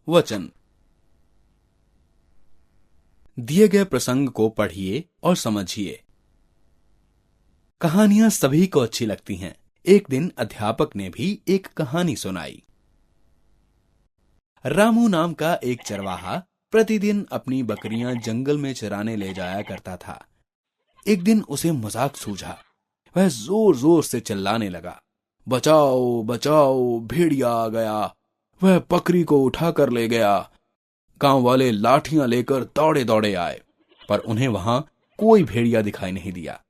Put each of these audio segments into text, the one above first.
वचन। दिए गए प्रसंग को पढ़िए और समझिए। कहानियां सभी को अच्छी लगती हैं। एक दिन अध्यापक ने भी एक कहानी सुनाई। रामू नाम का एक चरवाहा प्रतिदिन अपनी बकरियां जंगल में चराने ले जाया करता था। एक दिन उसे मजाक सूझा। वह जोर जोर से चिल्लाने लगा, बचाओ बचाओ, भेड़िया आ गया। वह बकरी को उठा कर ले गया। गांव वाले लाठियां लेकर दौड़े दौड़े आए, पर उन्हें वहां कोई भेड़िया दिखाई नहीं दिया।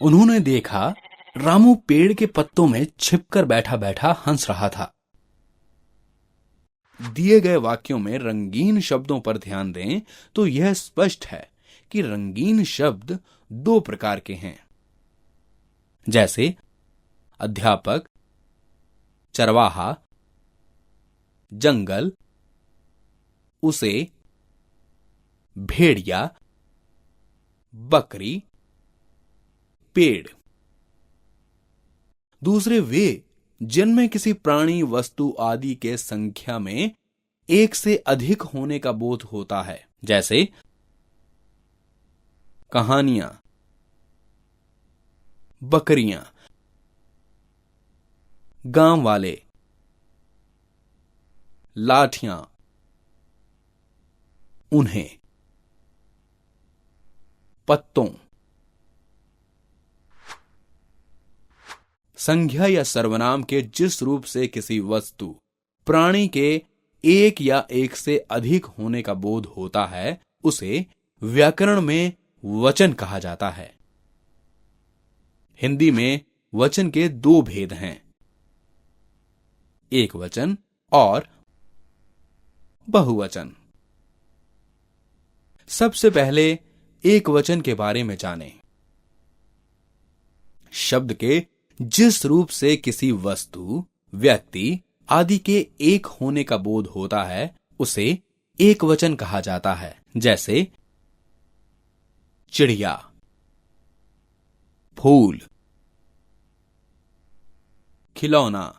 उन्होंने देखा रामू पेड़ के पत्तों में छिपकर बैठा बैठा हंस रहा था। दिए गए वाक्यों में रंगीन शब्दों पर ध्यान दें तो यह स्पष्ट है कि रंगीन शब्द दो प्रकार के हैं, जैसे अध्यापक, चरवाहा, जंगल, उसे, भेड़िया, बकरी, पेड़। दूसरे वे जिनमें किसी प्राणी, वस्तु आदि के संख्या में एक से अधिक होने का बोध होता है, जैसे कहानियां, बकरियां, गांव वाले, लाठियां, उन्हें, पत्तों। संज्ञा या सर्वनाम के जिस रूप से किसी वस्तु, प्राणी के एक या एक से अधिक होने का बोध होता है, उसे व्याकरण में वचन कहा जाता है। हिंदी में वचन के दो भेद हैं, एक वचन और बहुवचन। सबसे पहले एक वचन के बारे में जानें। शब्द के जिस रूप से किसी वस्तु, व्यक्ति आदि के एक होने का बोध होता है, उसे एक वचन कहा जाता है। जैसे चिड़िया, फूल, खिलौना,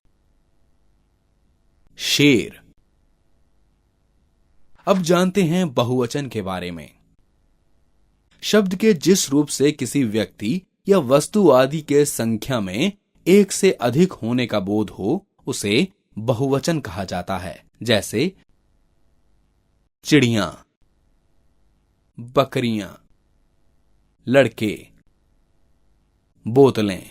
शेर। अब जानते हैं बहुवचन के बारे में। शब्द के जिस रूप से किसी व्यक्ति या वस्तु आदि के संख्या में एक से अधिक होने का बोध हो, उसे बहुवचन कहा जाता है। जैसे चिड़ियां, बकरियां, लड़के, बोतलें।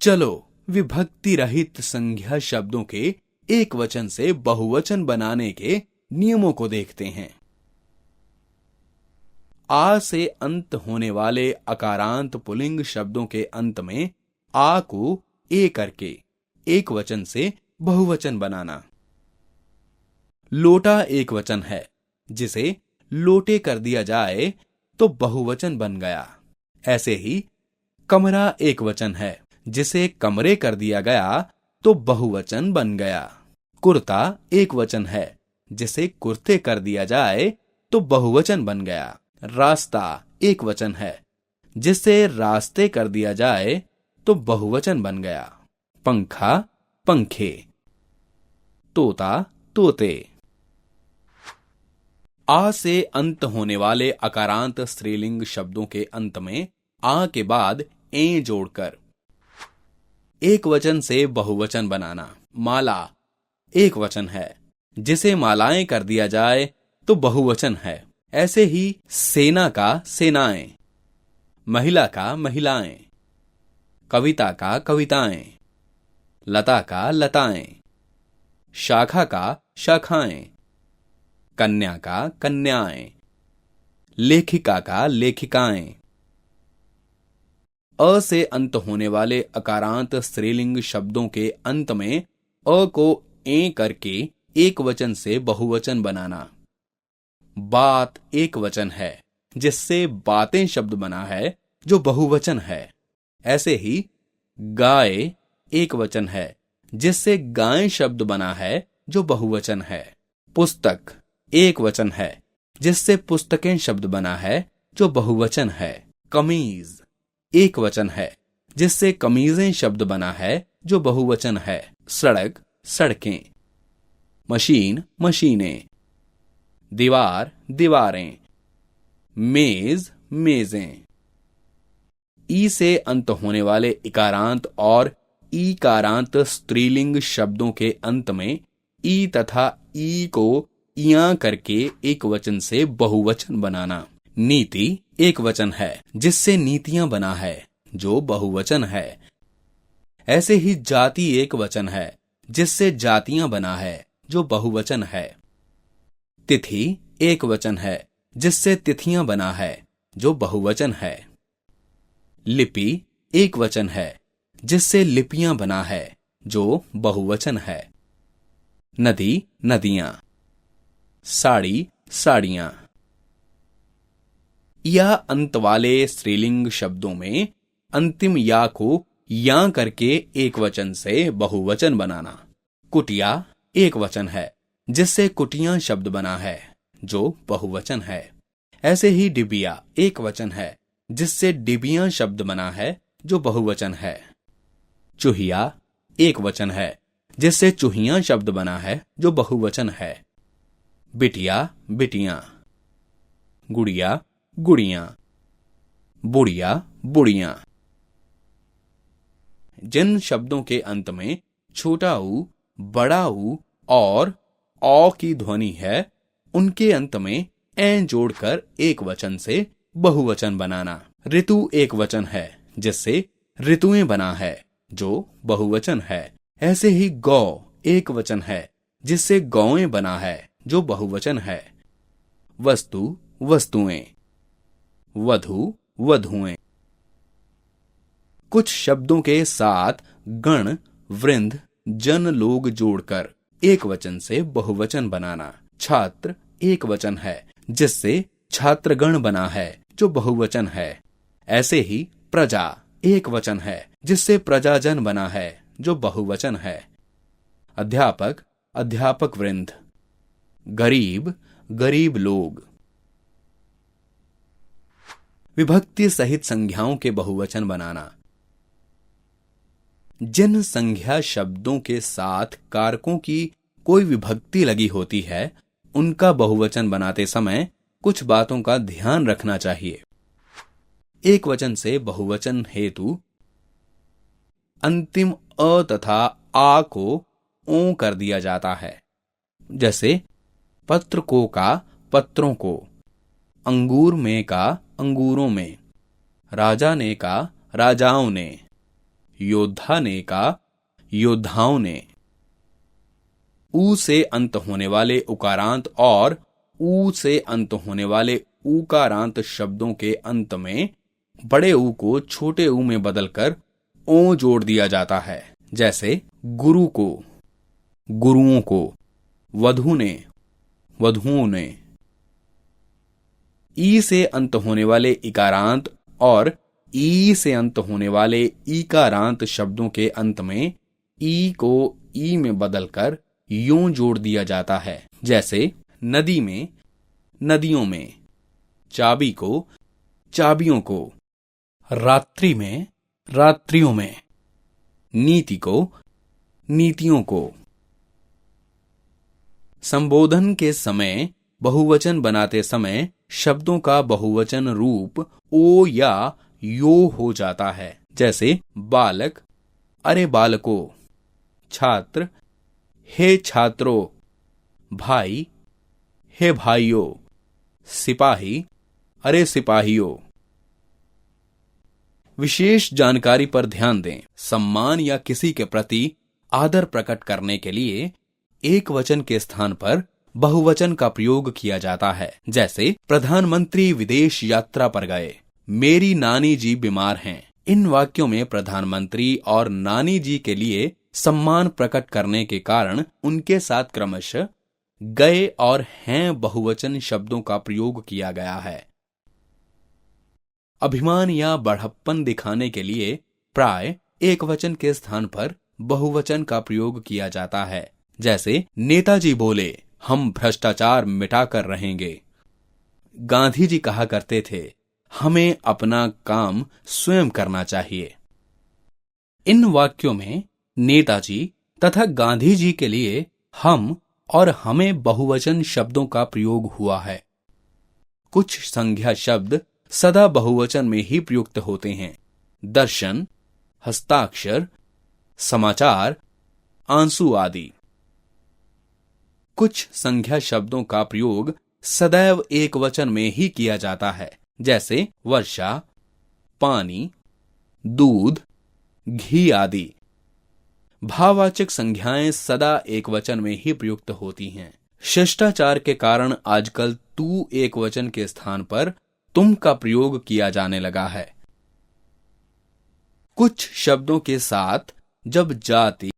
चलो विभक्ति रहित संज्ञा शब्दों के एक वचन से बहुवचन बनाने के नियमों को देखते हैं। आ से अंत होने वाले अकारांत पुल्लिंग शब्दों के अंत में आ को ए करके एक वचन से बहुवचन बनाना। लोटा एक वचन है, जिसे लोटे कर दिया जाए तो बहुवचन बन गया। ऐसे ही कमरा एक वचन है, जिसे कमरे कर दिया गया तो बहुवचन बन गया। कुर्ता एक वचन है, जिसे कुर्ते कर दिया जाए तो बहुवचन बन गया। रास्ता एक वचन है, जिसे रास्ते कर दिया जाए तो बहुवचन बन गया। पंखा, पंखे, तोता, तोते। आ से अंत होने वाले अकारांत स्त्रीलिंग शब्दों के अंत में आ के बाद ए जोड़कर एक वचन से बहुवचन बनाना। माला एक वचन है, जिसे मालाएं कर दिया जाए तो बहुवचन है। ऐसे ही सेना का सेनाएं, महिला का महिलाएं, कविता का कविताएं, लता का लताएं, शाखा का शाखाएं, कन्या का कन्याएं, लेखिका का लेखिकाएं। अ से अंत होने वाले अकारांत स्त्रीलिंग शब्दों के अंत में अ को ए करके एक वचन से बहुवचन बनाना। बात एक वचन है, जिससे बातें शब्द बना है जो बहुवचन है। ऐसे ही गाय एक वचन है, जिससे गायें शब्द बना है जो बहुवचन है। पुस्तक एक वचन है, जिससे पुस्तकें शब्द बना है जो बहुवचन है। कमीज एक वचन है, जिससे कमीजें शब्द बना है जो बहुवचन है। सड़क, सड़कें। मशीन, मशीनें। दीवार, दीवारें। मेज, मेजें। ई से अंत होने वाले इकारांत और ईकारांत स्त्रीलिंग शब्दों के अंत में ई तथा ई को इयां करके एक वचन से बहुवचन बनाना। नीति एक वचन है जिससे नीतियां बना है, जो बहुवचन है। ऐसे ही जाति एक वचन है जिससे जातियां बना है, जो बहुवचन है। तिथि एक वचन है जिससे तिथियां बना है, जो बहुवचन है। लिपि एक वचन है जिससे लिपियां बना है, जो बहुवचन है। नदी, नदियां। साड़ी, साड़ियां। या अंत वाले स्त्रीलिंग शब्दों में अंतिम या को या करके एक वचन से बहुवचन बनाना। कुटिया एक वचन है जिससे कुटियां शब्द बना है, जो बहुवचन है। ऐसे ही डिबिया एक वचन है जिससे डिबियां शब्द बना है, जो बहुवचन है। चूहिया एक वचन है जिससे चूहियां शब्द बना है, जो बहुवचन है। बिटिया, बिटियां। गुड़िया, गुड़ियां। बुढ़िया, बुढ़ियां। जिन शब्दों के अंत में छोटा ऊ, बड़ा ऊ और औ की ध्वनि है, उनके अंत में ए जोड़कर एक वचन से बहुवचन बनाना। ऋतु एक वचन है जिससे ऋतुएं बना है, जो बहुवचन है। ऐसे ही गौ एक वचन है जिससे गौएं बना है, जो बहुवचन है। वस्तु, वस्तुएं। वधु, वधुएं। कुछ शब्दों के साथ गण, वृंद, जन लोग जोड़कर एक वचन से बहुवचन बनाना। छात्र एक वचन है जिससे छात्रगण बना है, जो बहुवचन है। ऐसे ही प्रजा एक वचन है जिससे प्रजाजन बना है, जो बहुवचन है। अध्यापक, अध्यापक वृंद। गरीब, गरीब लोग। विभक्ति सहित संज्ञाओं के बहुवचन बनाना। जिन संज्ञा शब्दों के साथ कारकों की कोई विभक्ति लगी होती है, उनका बहुवचन बनाते समय कुछ बातों का ध्यान रखना चाहिए। एक वचन से बहुवचन हेतु अंतिम अ तथा आ को ओ कर दिया जाता है। जैसे पत्र को का पत्रों को, अंगूर में का अंगूरों में, राजा ने का राजाओं ने, योद्धा ने का योद्धाओं ने। ऊ से अंत होने वाले उकारांत और ऊ से अंत होने वाले ऊकारांत शब्दों के अंत में बड़े ऊ को छोटे ऊ में बदलकर ओ जोड़ दिया जाता है। जैसे गुरु को, गुरुओं को, वधु ने, वधुओं ने। ई से अंत होने वाले इकारांत और ई से अंत होने वाले ईकारांत शब्दों के अंत में ई को ई में बदलकर यूं जोड़ दिया जाता है। जैसे नदी में, नदियों में। चाबी को, चाबियों को। रात्रि में, रात्रियों में। नीति को, नीतियों को। संबोधन के समय बहुवचन बनाते समय शब्दों का बहुवचन रूप ओ या यो हो जाता है। जैसे बालक, अरे बालकों। छात्र, हे छात्रों। भाई, हे भाइयों। सिपाही, अरे सिपाहियों। विशेष जानकारी पर ध्यान दें। सम्मान या किसी के प्रति आदर प्रकट करने के लिए एक वचन के स्थान पर बहुवचन का प्रयोग किया जाता है। जैसे प्रधानमंत्री विदेश यात्रा पर गए, मेरी नानी जी बीमार हैं। इन वाक्यों में प्रधानमंत्री और नानी जी के लिए सम्मान प्रकट करने के कारण उनके साथ क्रमशः गए और हैं बहुवचन शब्दों का प्रयोग किया गया है। अभिमान या बढ़प्पन दिखाने के लिए प्राय एक वचन के स्थान पर बहुवचन का प्रयोग किया जाता है। जैसे नेताजी बोले, हम भ्रष्टाचार मिटाकर रहेंगे। गांधी जी कहा करते थे, हमें अपना काम स्वयं करना चाहिए। इन वाक्यों में नेताजी तथा गांधी जी के लिए हम और हमें बहुवचन शब्दों का प्रयोग हुआ है। कुछ संज्ञा शब्द सदा बहुवचन में ही प्रयुक्त होते हैं। दर्शन, हस्ताक्षर, समाचार, आंसू आदि। कुछ संज्ञा शब्दों का प्रयोग सदैव एक वचन में ही किया जाता है, जैसे वर्षा, पानी, दूध, घी आदि। भाववाचक संज्ञाएं सदा एक वचन में ही प्रयुक्त होती हैं। शिष्टाचार के कारण आजकल तू एक वचन के स्थान पर तुम का प्रयोग किया जाने लगा है। कुछ शब्दों के साथ जब जाति,